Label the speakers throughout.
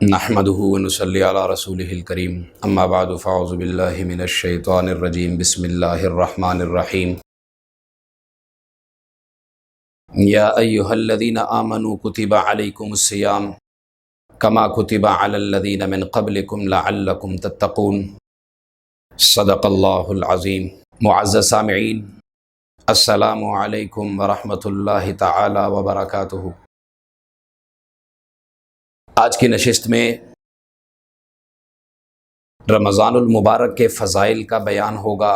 Speaker 1: نحمده ونصلي على رسوله الكريم اما بعد فاعوذ بالله من الشيطان الرجيم بسم الله الرحمن الرحيم يا ايها الذين آمنوا كتب عليكم الصيام كما كتب على الذين من قبلكم لعلكم تتقون صدق الله العظيم۔ معزز سامعین، السلام علیکم ورحمۃ اللہ تعالی وبرکاتہ۔ آج کی نشست میں رمضان المبارک کے فضائل کا بیان ہوگا۔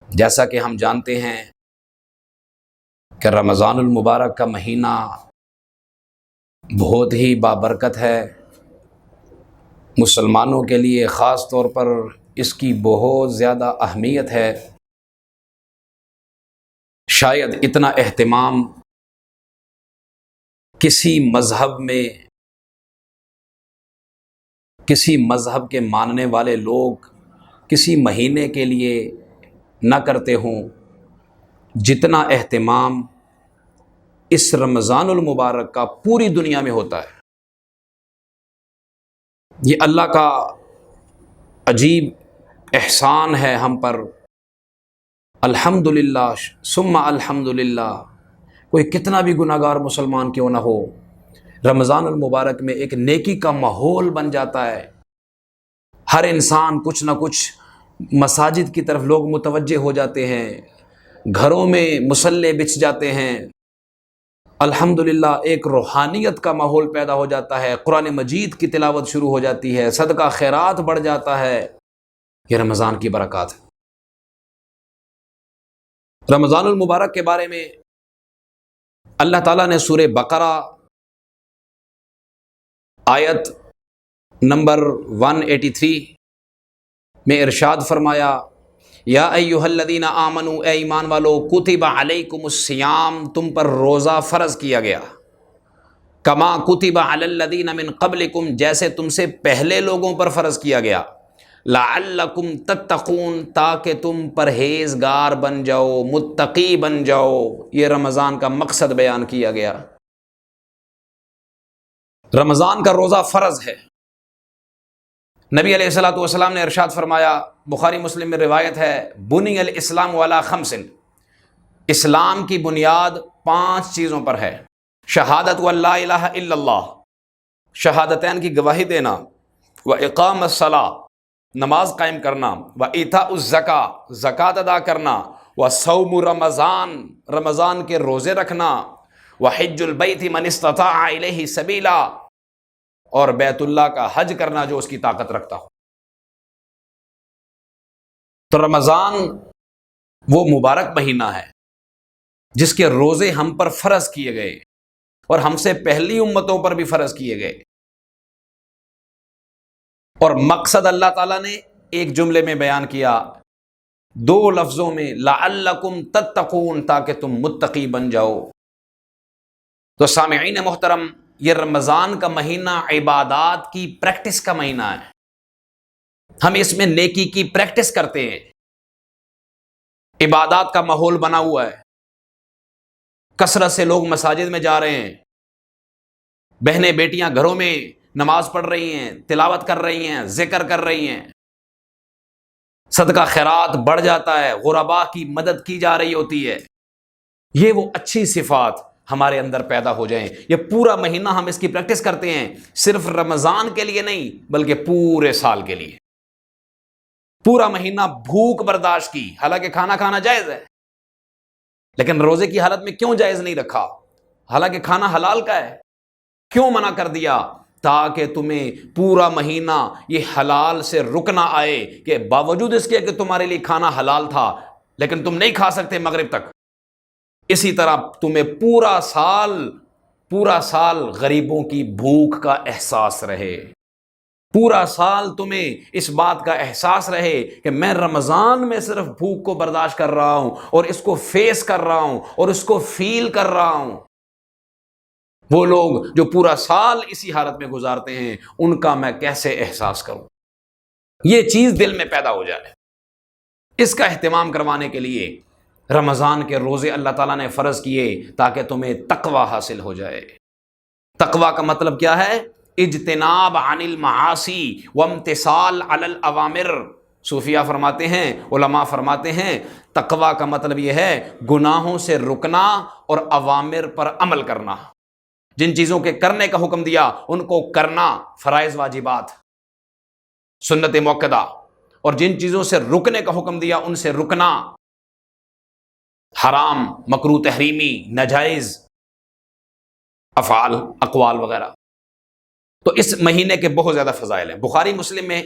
Speaker 1: جیسا کہ ہم جانتے ہیں کہ رمضان المبارک کا مہینہ بہت ہی بابرکت ہے، مسلمانوں کے لیے خاص طور پر اس کی بہت زیادہ اہمیت ہے۔ شاید اتنا اہتمام کسی مذہب کے ماننے والے لوگ کسی مہینے کے لیے نہ کرتے ہوں جتنا اہتمام اس رمضان المبارک کا پوری دنیا میں ہوتا ہے۔ یہ اللہ کا عجیب احسان ہے ہم پر، الحمدللہ ثم الحمدللہ۔ کوئی کتنا بھی گناہ گار مسلمان کیوں نہ ہو، رمضان المبارک میں ایک نیکی کا ماحول بن جاتا ہے۔ ہر انسان کچھ نہ کچھ مساجد کی طرف لوگ متوجہ ہو جاتے ہیں، گھروں میں مصلے بچھ جاتے ہیں۔ الحمدللہ ایک روحانیت کا ماحول پیدا ہو جاتا ہے، قرآن مجید کی تلاوت شروع ہو جاتی ہے، صدقہ خیرات بڑھ جاتا ہے۔ یہ رمضان کی برکات ہے۔ رمضان المبارک کے بارے میں اللہ تعالیٰ نے سورہ بقرہ آیت نمبر 183 میں ارشاد فرمایا، یا ایھا الذین آمنوا، اے ایمان والو، کتب علیکم الصیام، تم پر روزہ فرض کیا گیا، کما کتب علی الذین من قبلکم، جیسے تم سے پہلے لوگوں پر فرض کیا گیا، لعلکم تتقون، تاکہ تم پرہیزگار بن جاؤ، متقی بن جاؤ۔ یہ رمضان کا مقصد بیان کیا گیا۔ رمضان کا روزہ فرض ہے۔ نبی علیہ الصلوۃ والسلام نے ارشاد فرمایا، بخاری مسلم میں روایت ہے، بنی الاسلام علی خمس، اسلام کی بنیاد 5 چیزوں پر ہے۔ شہادت و لا الہ الا اللہ، شہادتین کی گواہی دینا، و اقام الصلاۃ، نماز قائم کرنا، و ایتاء الزکاۃ، زکوٰۃ ادا کرنا، و صوم رمضان، رمضان کے روزے رکھنا، و حج البیت من استطاع الیہ سبیلا، اور بیت اللہ کا حج کرنا جو اس کی طاقت رکھتا ہو۔ تو رمضان وہ مبارک مہینہ ہے جس کے روزے ہم پر فرض کیے گئے اور ہم سے پہلی امتوں پر بھی فرض کیے گئے، اور مقصد اللہ تعالیٰ نے ایک جملے میں بیان کیا، 2 لفظوں میں، لعلکم تتقون، تاکہ تم متقی بن جاؤ۔ تو سامعین محترم، یہ رمضان کا مہینہ عبادات کی پریکٹس کا مہینہ ہے۔ ہم اس میں نیکی کی پریکٹس کرتے ہیں، عبادات کا ماحول بنا ہوا ہے، کثرت سے لوگ مساجد میں جا رہے ہیں، بہنیں بیٹیاں گھروں میں نماز پڑھ رہی ہیں، تلاوت کر رہی ہیں، ذکر کر رہی ہیں، صدقہ خیرات بڑھ جاتا ہے، غرباء کی مدد کی جا رہی ہوتی ہے۔ یہ وہ اچھی صفات ہمارے اندر پیدا ہو جائیں۔ یہ پورا مہینہ ہم اس کی پریکٹس کرتے ہیں، صرف رمضان کے لیے نہیں بلکہ پورے سال کے لیے۔ پورا مہینہ بھوک برداشت کی، حالانکہ کھانا کھانا جائز ہے، لیکن روزے کی حالت میں کیوں جائز نہیں رکھا؟ حالانکہ کھانا حلال کا ہے، کیوں منع کر دیا؟ تاکہ تمہیں پورا مہینہ یہ حلال سے رکنا آئے، کہ باوجود اس کے کہ تمہارے لیے کھانا حلال تھا لیکن تم نہیں کھا سکتے مغرب تک، اسی طرح تمہیں پورا سال غریبوں کی بھوک کا احساس رہے، پورا سال تمہیں اس بات کا احساس رہے کہ میں رمضان میں صرف بھوک کو برداشت کر رہا ہوں اور اس کو فیس کر رہا ہوں اور اس کو فیل کر رہا ہوں۔ وہ لوگ جو پورا سال اسی حالت میں گزارتے ہیں، ان کا میں کیسے احساس کروں؟ یہ چیز دل میں پیدا ہو جائے۔ اس کا اہتمام کروانے کے لیے رمضان کے روزے اللہ تعالیٰ نے فرض کیے، تاکہ تمہیں تقوی حاصل ہو جائے۔ تقوی کا مطلب کیا ہے؟ اجتناب عن المعاصی وامتثال علی الاوامر۔ صوفیہ فرماتے ہیں، علماء فرماتے ہیں، تقوی کا مطلب یہ ہے گناہوں سے رکنا اور اوامر پر عمل کرنا۔ جن چیزوں کے کرنے کا حکم دیا ان کو کرنا، فرائض واجبات سنت موقدہ، اور جن چیزوں سے رکنے کا حکم دیا ان سے رکنا، حرام، مکروہ تحریمی، ناجائز افعال، اقوال وغیرہ۔ تو اس مہینے کے بہت زیادہ فضائل ہیں۔ بخاری مسلم میں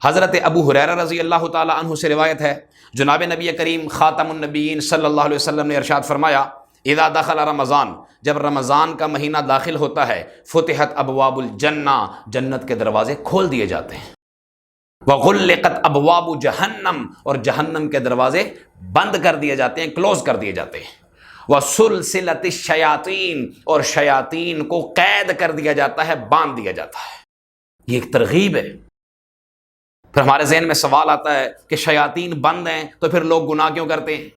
Speaker 1: حضرت ابو ہریرہ رضی اللہ تعالی عنہ سے روایت ہے، جناب نبی کریم خاتم النبیین صلی اللہ علیہ وسلم نے ارشاد فرمایا، اذا دخل رمضان، جب رمضان کا مہینہ داخل ہوتا ہے، فتحت ابواب الجنہ، جنت کے دروازے کھول دیے جاتے ہیں، وغلقت ابواب جہنم، اور جہنم کے دروازے بند کر دیے جاتے ہیں، کلوز کر دیے جاتے ہیں، وسلسلت الشیاطین، اور شیاطین کو قید کر دیا جاتا ہے، باندھ دیا جاتا ہے۔ یہ ایک ترغیب ہے۔ پھر ہمارے ذہن میں سوال آتا ہے کہ شیاطین بند ہیں تو پھر لوگ گناہ کیوں کرتے ہیں؟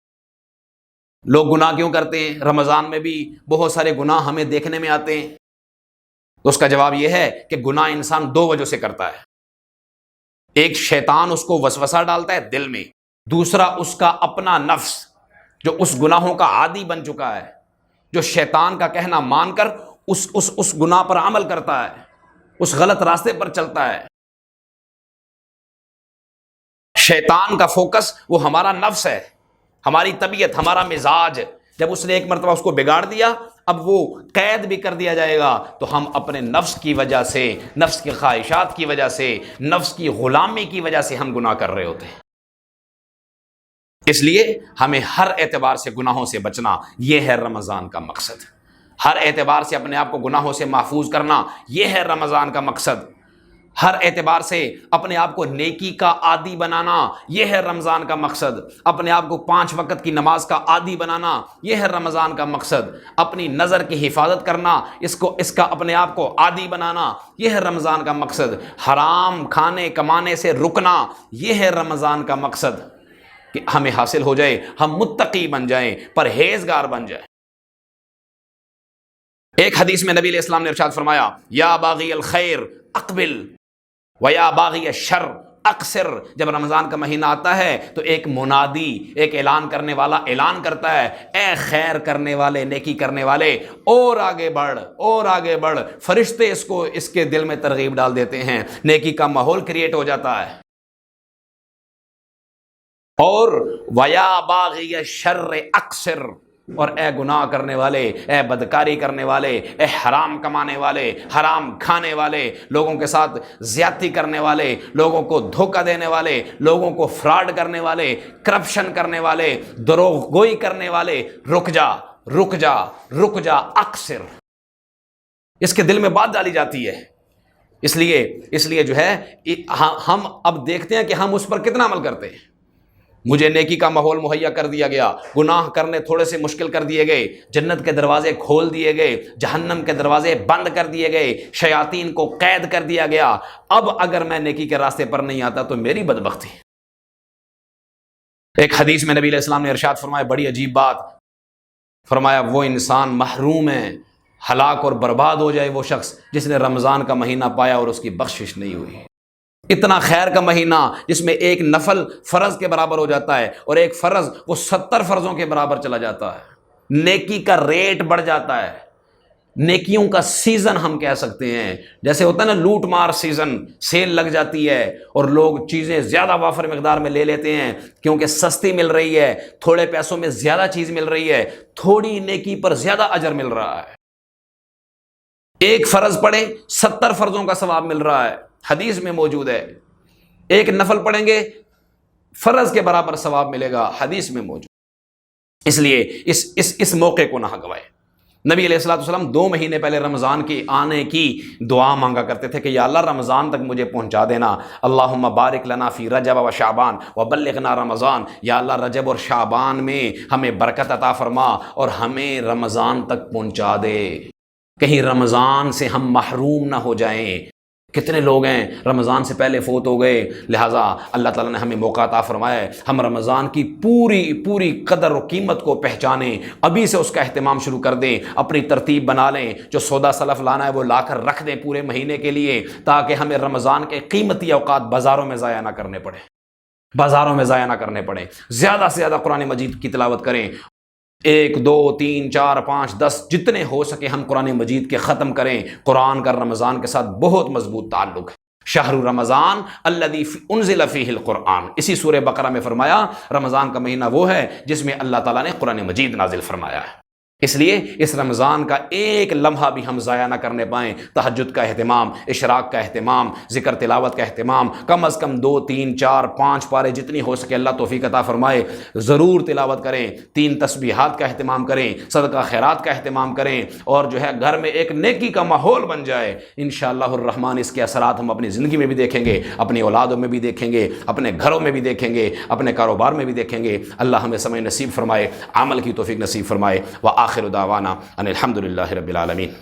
Speaker 1: لوگ گناہ کیوں کرتے ہیں؟ رمضان میں بھی بہت سارے گناہ ہمیں دیکھنے میں آتے ہیں۔ تو اس کا جواب یہ ہے کہ گناہ انسان دو وجہ سے کرتا ہے۔ ایک، شیطان اس کو وسوسہ ڈالتا ہے دل میں، دوسرا اس کا اپنا نفس جو اس گناہوں کا عادی بن چکا ہے، جو شیطان کا کہنا مان کر اس گناہ پر عمل کرتا ہے، اس غلط راستے پر چلتا ہے۔ شیطان کا فوکس وہ ہمارا نفس ہے، ہماری طبیعت، ہمارا مزاج۔ جب اس نے ایک مرتبہ اس کو بگاڑ دیا، اب وہ قید بھی کر دیا جائے گا، تو ہم اپنے نفس کی وجہ سے، نفس کی خواہشات کی وجہ سے، نفس کی غلامی کی وجہ سے ہم گناہ کر رہے ہوتے ہیں۔ اس لیے ہمیں ہر اعتبار سے گناہوں سے بچنا، یہ ہے رمضان کا مقصد۔ ہر اعتبار سے اپنے آپ کو گناہوں سے محفوظ کرنا، یہ ہے رمضان کا مقصد۔ ہر اعتبار سے اپنے آپ کو نیکی کا عادی بنانا، یہ ہے رمضان کا مقصد۔ اپنے آپ کو 5 وقت کی نماز کا عادی بنانا، یہ ہے رمضان کا مقصد۔ اپنی نظر کی حفاظت کرنا، اس کا اپنے آپ کو عادی بنانا، یہ ہے رمضان کا مقصد۔ حرام کھانے کمانے سے رکنا، یہ ہے رمضان کا مقصد، کہ ہمیں حاصل ہو جائے، ہم متقی بن جائیں، پرہیزگار بن جائیں۔ ایک حدیث میں نبی علیہ السلام نے ارشاد فرمایا، یا باغی الخیر اقبل ویا باغی الشر اقصر۔ جب رمضان کا مہینہ آتا ہے تو ایک منادی، ایک اعلان کرنے والا اعلان کرتا ہے، اے خیر کرنے والے، نیکی کرنے والے، اور آگے بڑھ، اور آگے بڑھ۔ فرشتے اس کے دل میں ترغیب ڈال دیتے ہیں، نیکی کا ماحول کریٹ ہو جاتا ہے۔ اور ویا باغی الشر اقصر، اور اے گناہ کرنے والے، اے بدکاری کرنے والے، اے حرام کمانے والے، حرام کھانے والے، لوگوں کے ساتھ زیادتی کرنے والے، لوگوں کو دھوکہ دینے والے، لوگوں کو فراڈ کرنے والے، کرپشن کرنے والے، دروغ گوئی کرنے والے، رک جا، رک جا، رک جا، اقصر۔ اس کے دل میں بات ڈالی جاتی ہے۔ اس لیے جو ہے ہم اب دیکھتے ہیں کہ ہم اس پر کتنا عمل کرتے ہیں۔ مجھے نیکی کا ماحول مہیا کر دیا گیا، گناہ کرنے تھوڑے سے مشکل کر دیے گئے، جنت کے دروازے کھول دیے گئے، جہنم کے دروازے بند کر دیے گئے، شیاطین کو قید کر دیا گیا۔ اب اگر میں نیکی کے راستے پر نہیں آتا تو میری بدبختی۔ ایک حدیث میں نبی علیہ السلام نے ارشاد فرمایا، بڑی عجیب بات فرمایا، وہ انسان محروم ہے، ہلاک اور برباد ہو جائے وہ شخص جس نے رمضان کا مہینہ پایا اور اس کی بخشش نہیں ہوئی۔ اتنا خیر کا مہینہ جس میں ایک نفل فرض کے برابر ہو جاتا ہے، اور ایک فرض وہ 70 فرضوں کے برابر چلا جاتا ہے۔ نیکی کا ریٹ بڑھ جاتا ہے، نیکیوں کا سیزن ہم کہہ سکتے ہیں۔ جیسے ہوتا ہے نا لوٹ مار سیزن، سیل لگ جاتی ہے اور لوگ چیزیں زیادہ وافر مقدار میں لے لیتے ہیں کیونکہ سستی مل رہی ہے، تھوڑے پیسوں میں زیادہ چیز مل رہی ہے، تھوڑی نیکی پر زیادہ اجر مل رہا ہے۔ ایک فرض پڑھیں 70 فرضوں کا ثواب مل رہا ہے، حدیث میں موجود ہے۔ ایک نفل پڑھیں گے فرض کے برابر ثواب ملے گا، حدیث میں موجود۔ اس لیے اس موقع کو نہ گوائے۔ نبی علیہ الصلوۃ والسلام 2 مہینے پہلے رمضان کے آنے کی دعا مانگا کرتے تھے کہ یا اللہ رمضان تک مجھے پہنچا دینا، اللہم بارک لنا فی رجب و شعبان وبلغنا رمضان، یا اللہ رجب اور شعبان میں ہمیں برکت عطا فرما اور ہمیں رمضان تک پہنچا دے، کہیں رمضان سے ہم محروم نہ ہو جائیں۔ کتنے لوگ ہیں رمضان سے پہلے فوت ہو گئے، لہٰذا اللہ تعالیٰ نے ہمیں موقع عطا فرمایا ہے ہم رمضان کی پوری قدر و قیمت کو پہچانیں، ابھی سے اس کا اہتمام شروع کر دیں، اپنی ترتیب بنا لیں، جو سودا سلف لانا ہے وہ لا کر رکھ دیں پورے مہینے کے لیے، تاکہ ہمیں رمضان کے قیمتی اوقات بازاروں میں ضائع نہ کرنے پڑیں، زیادہ سے زیادہ قرآن مجید کی تلاوت کریں، 1 2 3 4 5 10 جتنے ہو سکے ہم قرآن مجید کے ختم کریں۔ قرآن کا رمضان کے ساتھ بہت مضبوط تعلق ہے۔ شہر رمضان الذی انزل فیہ القرآن، اسی سورہ بقرہ میں فرمایا رمضان کا مہینہ وہ ہے جس میں اللہ تعالیٰ نے قرآن مجید نازل فرمایا ہے۔ اس لیے اس رمضان کا ایک لمحہ بھی ہم ضائع نہ کرنے پائیں۔ تہجد کا اہتمام، اشراق کا اہتمام، ذکر تلاوت کا اہتمام، کم از کم 2 3 4 5 پارے جتنی ہو سکے اللہ توفیق عطا فرمائے ضرور تلاوت کریں، 3 تسبیحات کا اہتمام کریں، صدقہ خیرات کا اہتمام کریں، اور جو ہے گھر میں ایک نیکی کا ماحول بن جائے۔ انشاءاللہ الرحمن اس کے اثرات ہم اپنی زندگی میں بھی دیکھیں گے، اپنی اولادوں میں بھی دیکھیں گے، اپنے گھروں میں بھی دیکھیں گے، اپنے کاروبار میں بھی دیکھیں گے۔ اللہ ہمیں سمجھ نصیب فرمائے، عمل کی توفیق نصیب فرمائے۔ وآخر دعوانا ان الحمد للہ رب العالمین۔